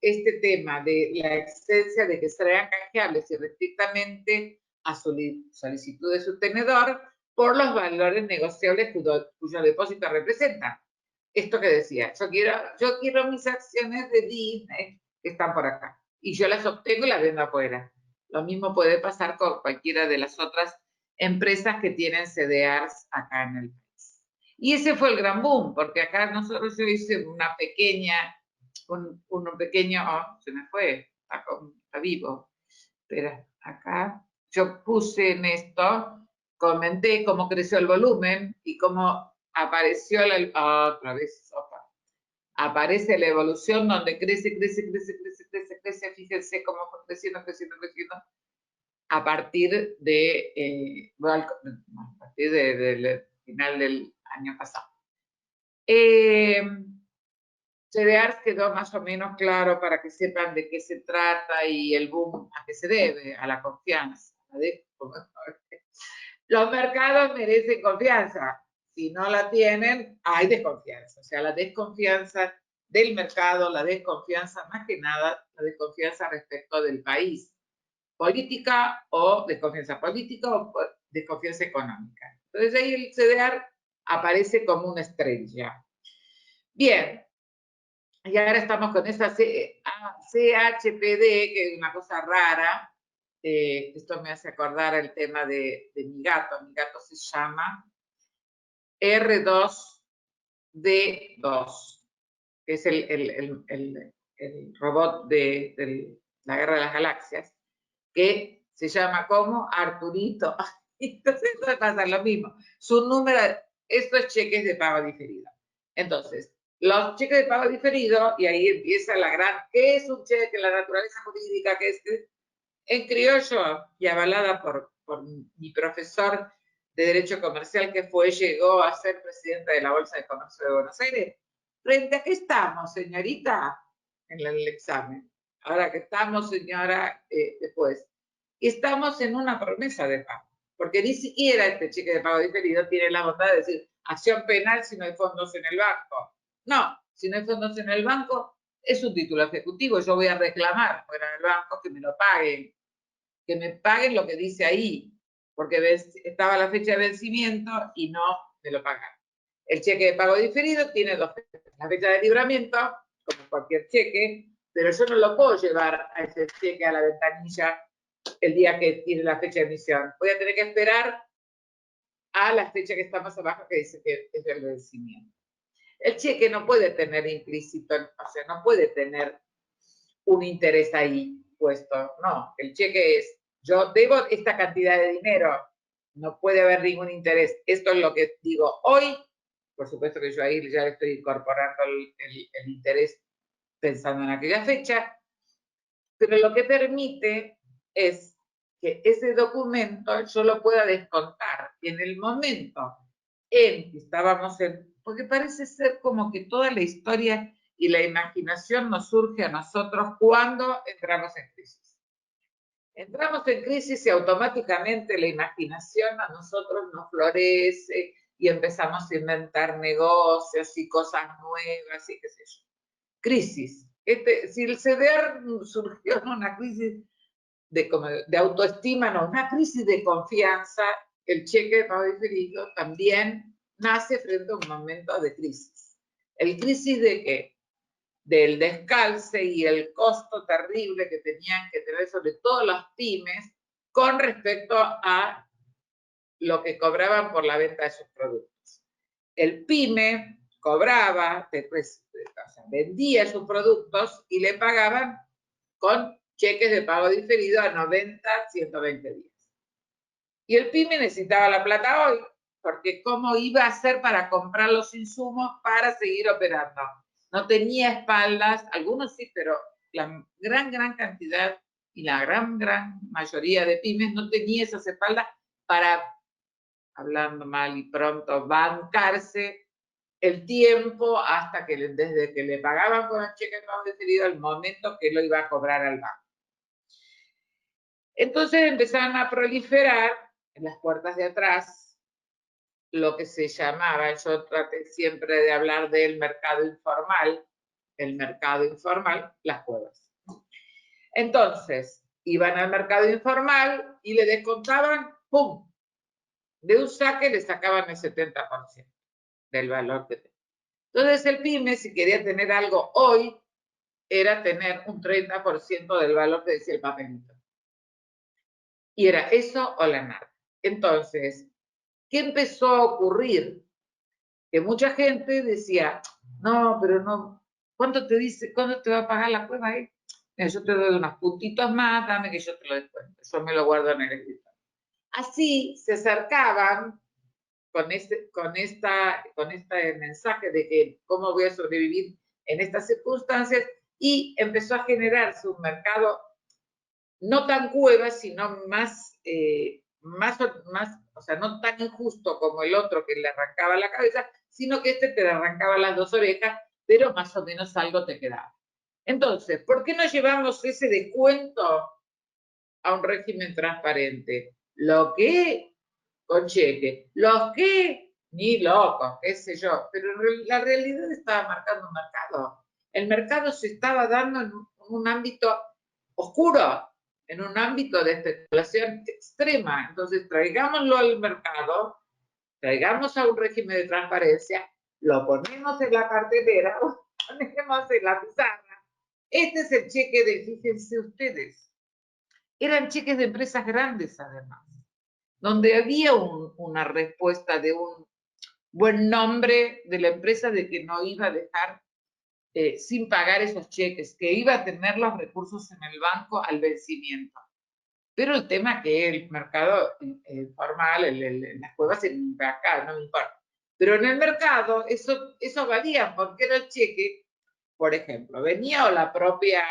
este tema de la existencia de que sean canjeables irrestrictamente a solicitud de su tenedor por los valores negociables cuyo depósito representa. Esto que decía, yo quiero mis acciones de Disney que están por acá y yo las obtengo y las vendo afuera. Lo mismo puede pasar con cualquiera de las otras empresas que tienen CDRs acá en el país. Y ese fue el gran boom, porque acá nosotros yo hice una pequeña, un pequeño, se me fue, está vivo, pero acá yo puse en esto, comenté cómo creció el volumen y cómo apareció otra vez, aparece la evolución donde crece, fíjense cómo fue creciendo, a partir del final del año pasado. CDRs quedó más o menos claro para que sepan de qué se trata y el boom a qué se debe, a la confianza. Los mercados merecen confianza. Si no la tienen, hay desconfianza. O sea, la desconfianza del mercado, la desconfianza más que nada, la desconfianza respecto del país. Política o desconfianza política o desconfianza económica. Entonces ahí el CDR aparece como una estrella. Bien, y ahora estamos con esta CHPD, que es una cosa rara. Esto me hace acordar el tema de mi gato. Mi gato se llama R2D2, que es el robot de la Guerra de las Galaxias, que se llama como Arturito. Entonces pasa lo mismo. Su número, estos cheques de pago diferido. Entonces, los cheques de pago diferido, y ahí empieza la gran, ¿qué es un cheque? La naturaleza jurídica que es en criollo y avalada por mi profesor de Derecho Comercial que llegó a ser presidenta de la Bolsa de Comercio de Buenos Aires. ¿Frente a qué estamos, señorita? En el examen. ahora que estamos, señora, después, estamos en una promesa de pago, porque ni siquiera este cheque de pago diferido tiene la bondad de decir acción penal si no hay fondos en el banco. No, si no hay fondos en el banco, es un título ejecutivo, yo voy a reclamar fuera del banco que me paguen lo que dice ahí, porque estaba la fecha de vencimiento y no me lo pagan. El cheque de pago diferido tiene dos fechas, la fecha de libramiento, como cualquier cheque, pero yo no lo puedo llevar a ese cheque a la ventanilla el día que tiene la fecha de emisión. Voy a tener que esperar a la fecha que está más abajo, que dice que es el vencimiento. El cheque no puede tener implícito, o sea, no puede tener un interés ahí puesto. No, el cheque es, yo debo esta cantidad de dinero, no puede haber ningún interés. Esto es lo que digo hoy. Por supuesto que yo ahí ya estoy incorporando el interés pensando en aquella fecha, pero lo que permite es que ese documento yo lo pueda descontar. Y en el momento en que estábamos en, porque parece ser como que toda la historia y la imaginación nos surge a nosotros cuando entramos en crisis. Entramos en crisis y automáticamente la imaginación a nosotros nos florece y empezamos a inventar negocios y cosas nuevas y qué sé yo. Crisis. Si el CDR surgió en una crisis de autoestima, no, una crisis de confianza, el cheque de pago diferido también nace frente a un momento de crisis. ¿El crisis de qué? Del descalce y el costo terrible que tenían que tener sobre todo las pymes con respecto a lo que cobraban por la venta de sus productos. El pyme cobraba, después, o sea, vendía sus productos y le pagaban con cheques de pago diferido a 90, 120 días. Y el pyme necesitaba la plata hoy, porque ¿cómo iba a hacer para comprar los insumos para seguir operando? No tenía espaldas, algunos sí, pero la gran cantidad y la gran mayoría de pymes no tenía esas espaldas para, hablando mal y pronto, bancarse el tiempo hasta que desde que le pagaban con el cheque de pago diferido al momento que lo iba a cobrar al banco. Entonces empezaron a proliferar en las puertas de atrás lo que se llamaba, yo traté siempre de hablar del mercado informal, las cuevas. Entonces, iban al mercado informal y le descontaban, ¡pum! De un saque le sacaban el 70% del valor que tenía. Entonces el pyme, si quería tener algo hoy, era tener un 30% del valor que decía el papelito. Y era eso o la nada. Entonces, ¿qué empezó a ocurrir? Que mucha gente decía, no, pero no, ¿cuánto te va a pagar la cueva ahí? Yo te doy unos puntitos más, dame que yo te lo descuento, yo me lo guardo en el escritorio. Así se acercaban con este mensaje de que cómo voy a sobrevivir en estas circunstancias y empezó a generarse un mercado no tan cueva, sino más, o sea, no tan injusto como el otro que le arrancaba la cabeza, sino que este te arrancaba las dos orejas, pero más o menos algo te quedaba. Entonces, ¿por qué no llevamos ese descuento a un régimen transparente? Lo que con cheque, los que ni locos, qué sé yo, pero la realidad estaba marcando un mercado. El mercado se estaba dando en un ámbito oscuro, en un ámbito de especulación extrema. Entonces, traigámoslo al mercado, traigamos a un régimen de transparencia, lo ponemos en la cartelera, lo ponemos en la pizarra. Este es el cheque de, fíjense ustedes, eran cheques de empresas grandes además, donde había una respuesta de un buen nombre de la empresa de que no iba a dejar sin pagar esos cheques, que iba a tener los recursos en el banco al vencimiento. Pero el tema es que el mercado formal, las cuevas acá, no me importa. Pero en el mercado eso valía, porque era el cheque, por ejemplo, venía o la propia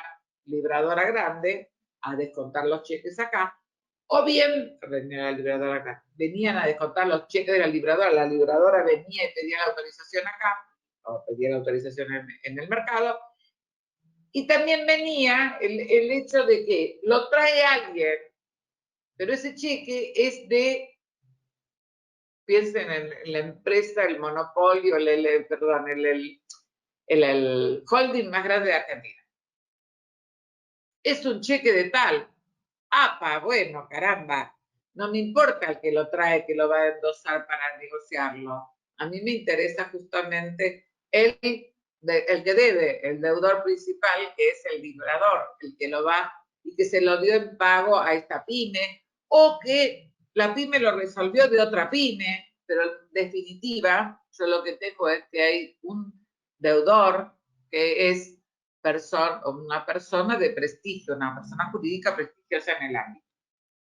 libradora grande a descontar los cheques acá, o bien, venía la libradora acá, venían a descontar los cheques de la libradora venía y pedía la autorización acá, o pedía la autorización en el mercado, Y también venía el hecho de que lo trae alguien, pero ese cheque es de, piensen en la empresa, el monopolio, perdón, el holding más grande de Argentina. Es un cheque de tal. Bueno, caramba, no me importa el que lo trae, que lo va a endosar para negociarlo. A mí me interesa justamente el que debe, el deudor principal, que es el liberador, el que lo va y que se lo dio en pago a esta pyme, o que la pyme lo resolvió de otra pyme, pero en definitiva, yo lo que tengo es que hay un deudor que es una persona de prestigio, una persona jurídica prestigiosa en el ámbito.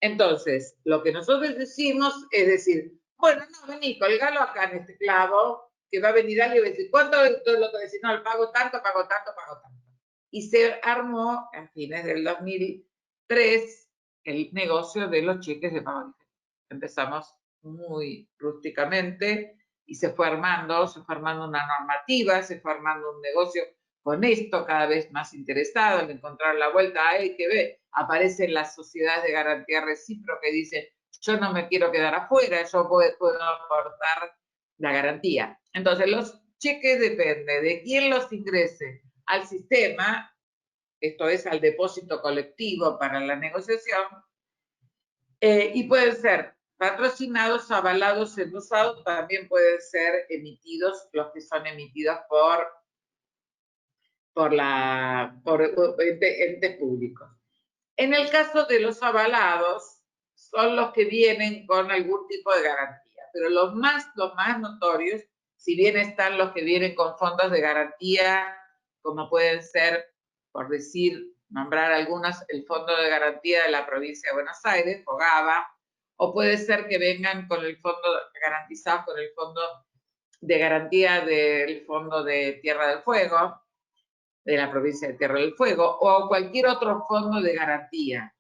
Entonces, lo que nosotros decimos es decir, bueno, no, vení, colgalo acá en este clavo, que va a venir alguien y va a decir, ¿cuánto es todo lo que decís? No, pago tanto, pago tanto, pago tanto. Y se armó a fines del 2003 el negocio de los cheques de pago diferido. Empezamos muy rústicamente y se fue armando una normativa, se fue armando un negocio con esto, cada vez más interesado en encontrar la vuelta. Hay que ver, aparecen las sociedades de garantía recíproca que dicen, yo no me quiero quedar afuera, yo puedo aportar la garantía. Entonces, los cheques depende de quién los ingrese al sistema, esto es al depósito colectivo para la negociación, y pueden ser patrocinados, avalados, endosados, también pueden ser emitidos, los que son emitidos por entes públicos. En el caso de los avalados, son los que vienen con algún tipo de garantía, pero los más notorios, si bien están los que vienen con fondos de garantía, como pueden ser, por decir, nombrar algunos, el Fondo de Garantía de la Provincia de Buenos Aires, FOGABA, o puede ser que vengan con el fondo garantizado, con el Fondo de Garantía del Fondo de Tierra del Fuego, de la provincia de Tierra del Fuego, o cualquier otro fondo de garantía.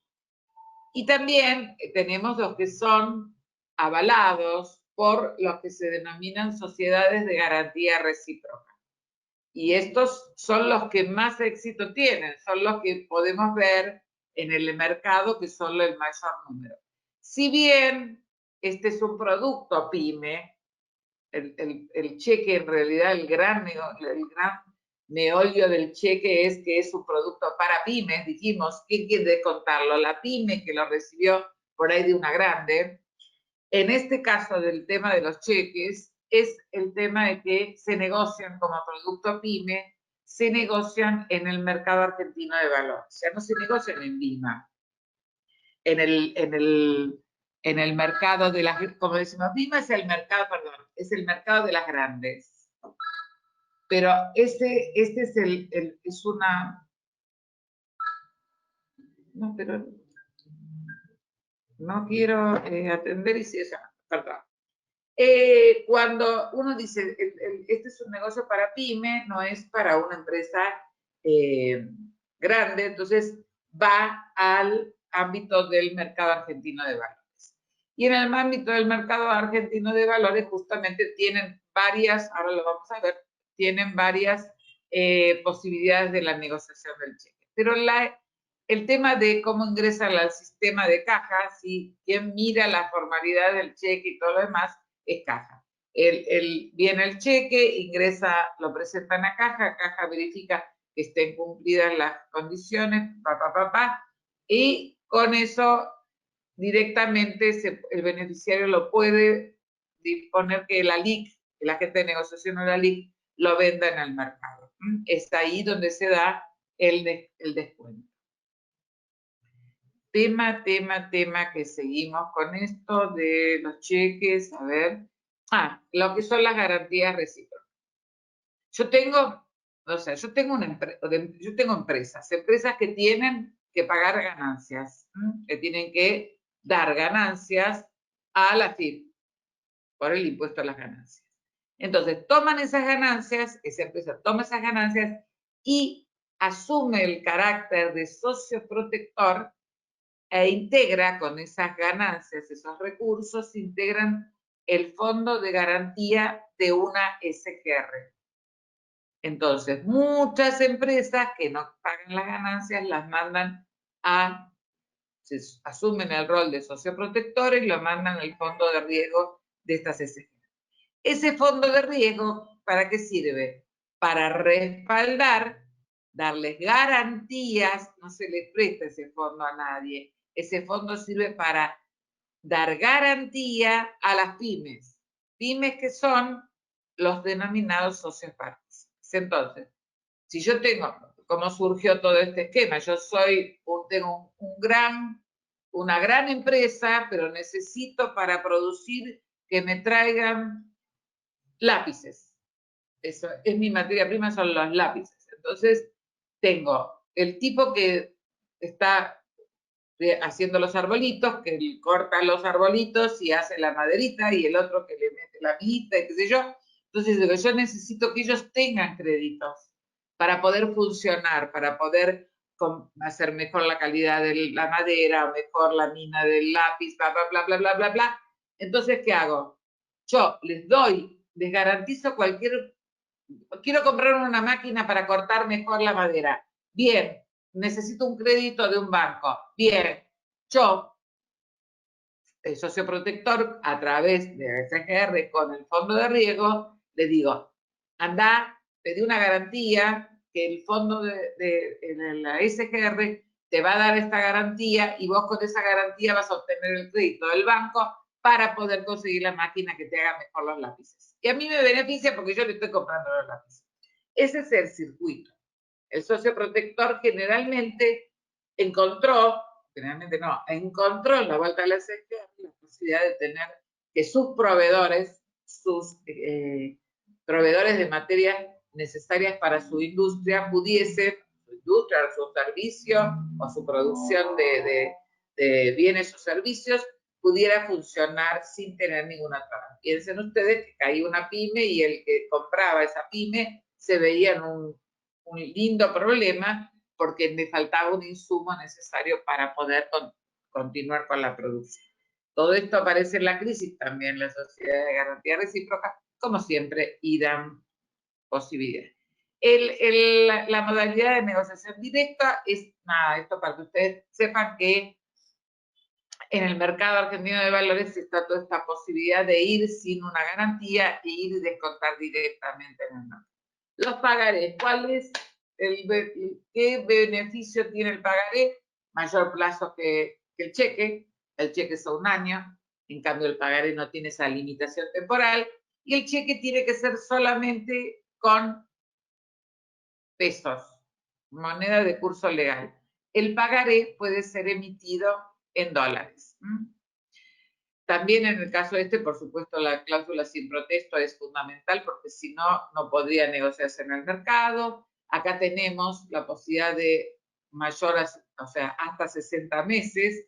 Y también tenemos los que son avalados por los que se denominan sociedades de garantía recíproca. Y estos son los que más éxito tienen, son los que podemos ver en el mercado, que son el mayor número. Si bien este es un producto pyme, el cheque en realidad, el gran meollo del cheque es que es un producto para pymes, dijimos, ¿quién quiere contarlo? La pyme que lo recibió por ahí de una grande. En este caso del tema de los cheques, es el tema de que se negocian como producto pyme, se negocian en el mercado argentino de valores, o sea, no se negocian en Lima. En el mercado de las, como decimos, Lima es el mercado, perdón, es el mercado de las grandes. Pero este es una... No, pero no quiero atender y si esa, perdón. Cuando uno dice, este es un negocio para pyme, no es para una empresa grande, entonces va al ámbito del mercado argentino de valores. Y en el ámbito del mercado argentino de valores justamente tienen varias, ahora lo vamos a ver, tienen varias posibilidades de la negociación del cheque. Pero el tema de cómo ingresan al sistema de cajas y quién mira la formalidad del cheque y todo lo demás, es caja. Viene el cheque, ingresa, lo presenta en la caja, caja verifica que estén cumplidas las condiciones, y con eso directamente el beneficiario lo puede disponer que la LIC, el agente de negociación o la LIC, lo venda en el mercado. Es ahí donde se da el descuento. Tema que seguimos con esto de los cheques, a ver. Lo que son las garantías recíprocas. Yo tengo empresas que tienen que pagar ganancias, que tienen que dar ganancias a la FIP por el impuesto a las ganancias. Entonces, toman esas ganancias, esa empresa toma esas ganancias y asume el carácter de socio protector e integra con esas ganancias, esos recursos, integran el fondo de garantía de una SGR. Entonces, muchas empresas que no pagan las ganancias las mandan se asumen el rol de socioprotector y lo mandan al fondo de riesgo de estas SG. Ese fondo de riesgo, ¿para qué sirve? Para respaldar, darles garantías, no se le presta ese fondo a nadie. Ese fondo sirve para dar garantía a las pymes. Pymes que son los denominados socios partes. Entonces, si yo tengo, ¿cómo surgió todo este esquema? Yo tengo una gran empresa, pero necesito para producir que me traigan lápices. Eso es mi materia prima, son los lápices. Entonces, tengo el tipo que está haciendo los arbolitos, que corta los arbolitos y hace la maderita, y el otro que le mete la minita, y qué sé yo. Entonces, yo necesito que ellos tengan créditos para poder funcionar, para poder hacer mejor la calidad de la madera, mejor la mina del lápiz, bla, bla, bla, bla, bla, bla, bla. Entonces, ¿qué hago? Yo les garantizo quiero comprar una máquina para cortar mejor la madera. Bien, necesito un crédito de un banco. Bien, yo, el socio protector, a través de SGR con el fondo de riesgo, le digo, anda, pedí una garantía, que el fondo de la SGR te va a dar esta garantía y vos con esa garantía vas a obtener el crédito del banco para poder conseguir la máquina que te haga mejor los lápices. Y a mí me beneficia porque yo le estoy comprando los lápices. Ese es el circuito. El socio protector generalmente encontró en la vuelta a la SGR la posibilidad de tener que sus proveedores de materias necesarias para su industria pudiesen, su servicio o su producción de bienes o servicios pudiera funcionar sin tener ninguna traba. Piensen ustedes que caía una pyme y el que compraba esa pyme se veía en un lindo problema porque le faltaba un insumo necesario para poder continuar con la producción. Todo esto aparece en la crisis, también la sociedad de garantía recíproca, como siempre, y dan posibilidades. La modalidad de negociación directa es nada, esto para que ustedes sepan que en el mercado argentino de valores está toda esta posibilidad de ir sin una garantía e ir y descontar directamente en el mercado. Los pagarés, ¿qué beneficio tiene el pagaré? Mayor plazo que el cheque es a un año, en cambio el pagaré no tiene esa limitación temporal, y el cheque tiene que ser solamente con pesos, moneda de curso legal. El pagaré puede ser emitido en dólares. También en el caso por supuesto, la cláusula sin protesto es fundamental porque si no, no podría negociarse en el mercado. Acá tenemos la posibilidad de hasta 60 meses.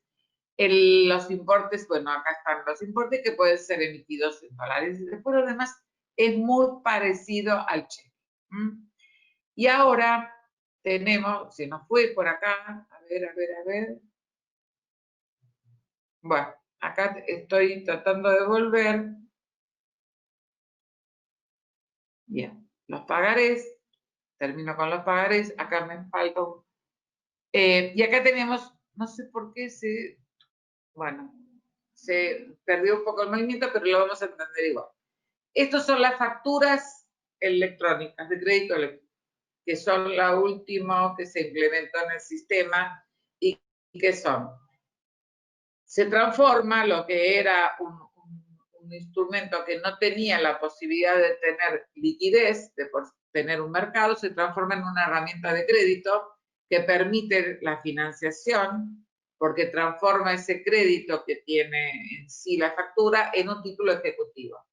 Los importes, bueno, acá están los importes que pueden ser emitidos en dólares. Y después lo demás es muy parecido al cheque. Y ahora tenemos, si nos fue por acá, a ver. Bueno, acá estoy tratando de volver. Bien, los pagarés, termino con los pagarés, acá me falta y acá tenemos, no sé por qué se perdió un poco el movimiento, pero lo vamos a entender igual. Estas son las facturas electrónicas, de crédito electrónico, que son la última que se implementó en el sistema y que se transforma lo que era un instrumento que no tenía la posibilidad de tener liquidez, de tener un mercado, se transforma en una herramienta de crédito que permite la financiación, porque transforma ese crédito que tiene en sí la factura en un título ejecutivo.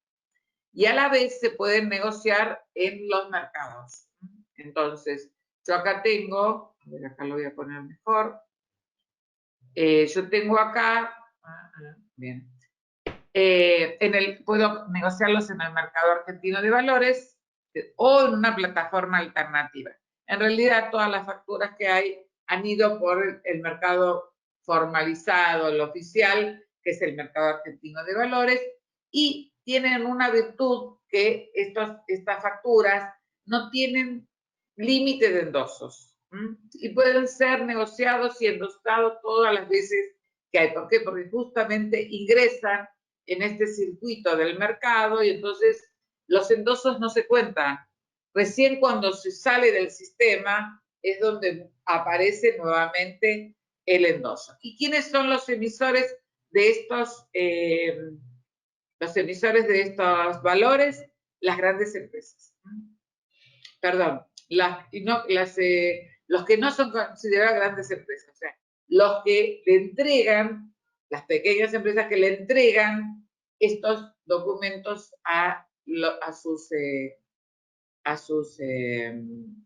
Y a la vez se pueden negociar en los mercados. Entonces, yo acá tengo, a ver, acá lo voy a poner mejor. Yo tengo acá, bien, puedo negociarlos en el mercado argentino de valores o en una plataforma alternativa. En realidad, todas las facturas que hay han ido por el mercado formalizado, el oficial, que es el mercado argentino de valores, y tienen una virtud que estas facturas no tienen límite de endosos. Y pueden ser negociados y endosados todas las veces que hay. ¿Por qué? Porque justamente ingresan en este circuito del mercado y entonces los endosos no se cuentan. Recién cuando se sale del sistema es donde aparece nuevamente el endoso. ¿Y quiénes son los emisores de estos valores? Las grandes empresas. Perdón, los que no son considerados grandes empresas, o sea, los que le entregan, las pequeñas empresas que le entregan estos documentos a sus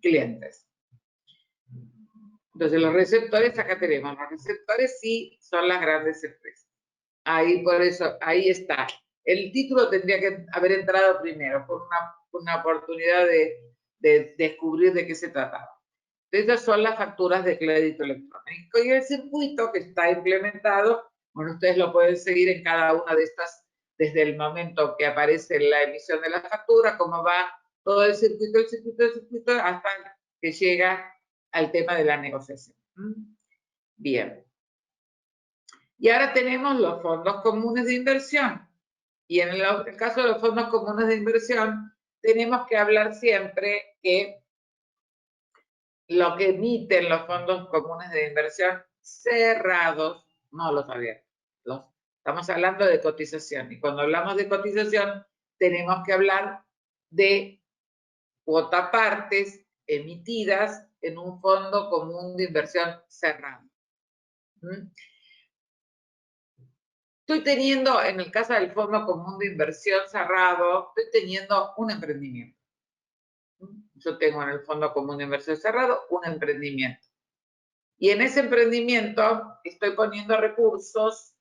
clientes. Entonces, los receptores, acá tenemos, los receptores sí son las grandes empresas. Ahí, por eso, ahí está. El título tendría que haber entrado primero, por una oportunidad de descubrir de qué se trataba. Estas son las facturas de crédito electrónico. Y el circuito que está implementado, bueno, ustedes lo pueden seguir en cada una de estas, desde el momento que aparece la emisión de la factura, cómo va todo el circuito, hasta que llega al tema de la negociación. Bien. Y ahora tenemos los fondos comunes de inversión. Y en el caso de los fondos comunes de inversión, tenemos que hablar siempre que lo que emiten los fondos comunes de inversión cerrados, no los abiertos. Estamos hablando de cotización. Y cuando hablamos de cotización, tenemos que hablar de cuotapartes emitidas en un fondo común de inversión cerrado. Estoy teniendo, en el caso del fondo común de inversión cerrado, estoy teniendo un emprendimiento. Yo tengo en el fondo común de inversión cerrado un emprendimiento. Y en ese emprendimiento estoy poniendo recursos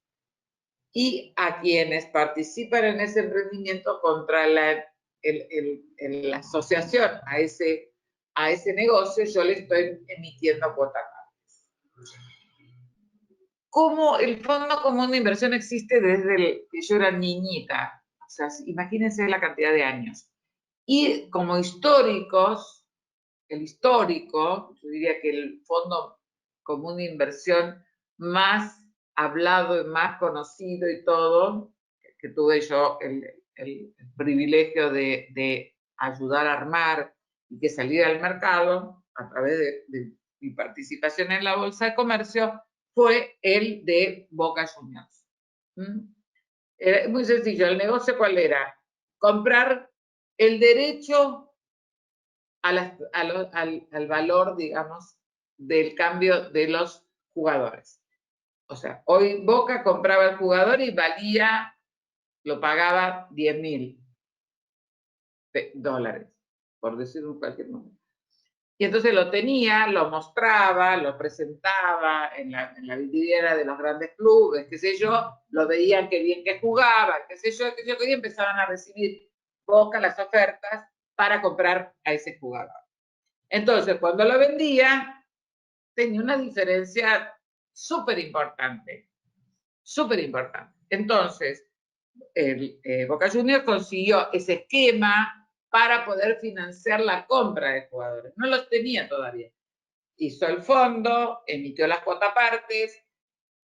y a quienes participan en ese emprendimiento contra la asociación a ese negocio, yo le estoy emitiendo cuotas. Como el Fondo Común de Inversión existe desde que yo era niñita, o sea, imagínense la cantidad de años. Y como históricos, el histórico, yo diría que el Fondo Común de Inversión más hablado y más conocido y todo, que tuve yo el privilegio de ayudar a armar y que saliera al mercado a través de mi participación en la Bolsa de Comercio, fue el de Boca Juniors. Era muy sencillo. ¿El negocio cuál era? Comprar el derecho al valor, digamos, del cambio de los jugadores. O sea, hoy Boca compraba el jugador y valía, lo pagaba $10.000, por decir cualquier número. Y entonces lo tenía, lo mostraba, lo presentaba en la vidriera de los grandes clubes, qué sé yo, lo veían qué bien que jugaba, qué sé yo, y empezaban a recibir Boca las ofertas para comprar a ese jugador. Entonces, cuando lo vendía, tenía una diferencia súper importante, súper importante. Entonces, Boca Juniors consiguió ese esquema para poder financiar la compra de jugadores. No los tenía todavía. Hizo el fondo, emitió las cuotapartes,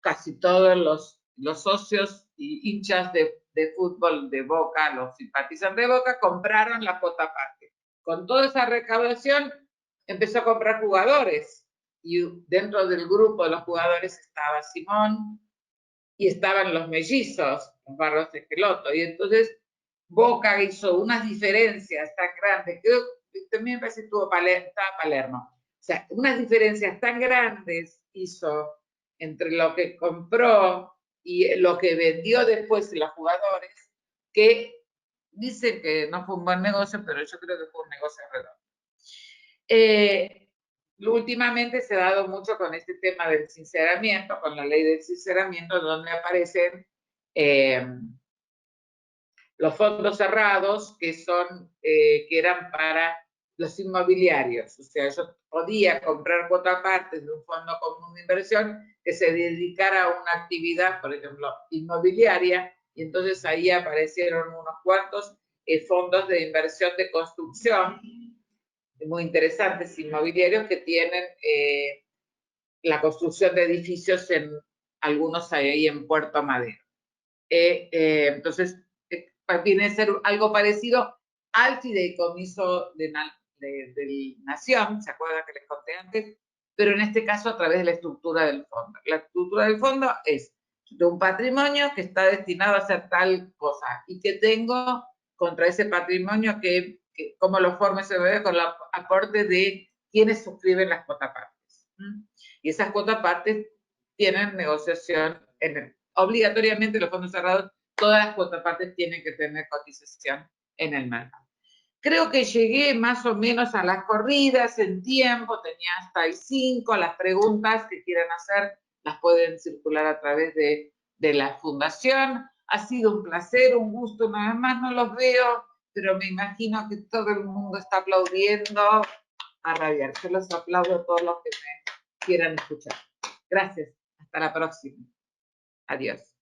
casi todos los socios y hinchas de fútbol de Boca, los simpatizantes de Boca, compraron las cuotapartes. Con toda esa recaudación, empezó a comprar jugadores. Y dentro del grupo de los jugadores estaba Simón y estaban los mellizos, los Barros de Esqueloto. Y entonces Boca hizo unas diferencias tan grandes, creo que también me parece que estaba Palermo, o sea, unas diferencias tan grandes hizo entre lo que compró y lo que vendió después los jugadores, que dicen que no fue un buen negocio, pero yo creo que fue un negocio redondo. Últimamente se ha dado mucho con este tema del sinceramiento, con la ley del sinceramiento, donde aparecen los fondos cerrados que eran para los inmobiliarios. O sea, yo podía comprar cuotapartes de un fondo común de inversión que se dedicara a una actividad, por ejemplo, inmobiliaria, y entonces ahí aparecieron unos cuantos fondos de inversión de construcción muy interesantes inmobiliarios que tienen la construcción de edificios en algunos ahí en Puerto Madero. Entonces, viene a ser algo parecido al fideicomiso de Nación, ¿se acuerdan que les conté antes? Pero en este caso a través de la estructura del fondo. La estructura del fondo es de un patrimonio que está destinado a hacer tal cosa y que tengo contra ese patrimonio que cómo lo forma ese bebé con el aporte de quienes suscriben las cuotapartes. Y esas cuotapartes tienen negociación obligatoriamente los fondos cerrados, todas las cuotapartes tienen que tener cotización en el mercado. Creo que llegué más o menos a las corridas en tiempo, tenía hasta el 5, las preguntas que quieran hacer las pueden circular a través de la fundación. Ha sido un placer, un gusto, una vez más no los veo, pero me imagino que todo el mundo está aplaudiendo a rabiar. Yo los aplaudo a todos los que me quieran escuchar. Gracias, hasta la próxima. Adiós.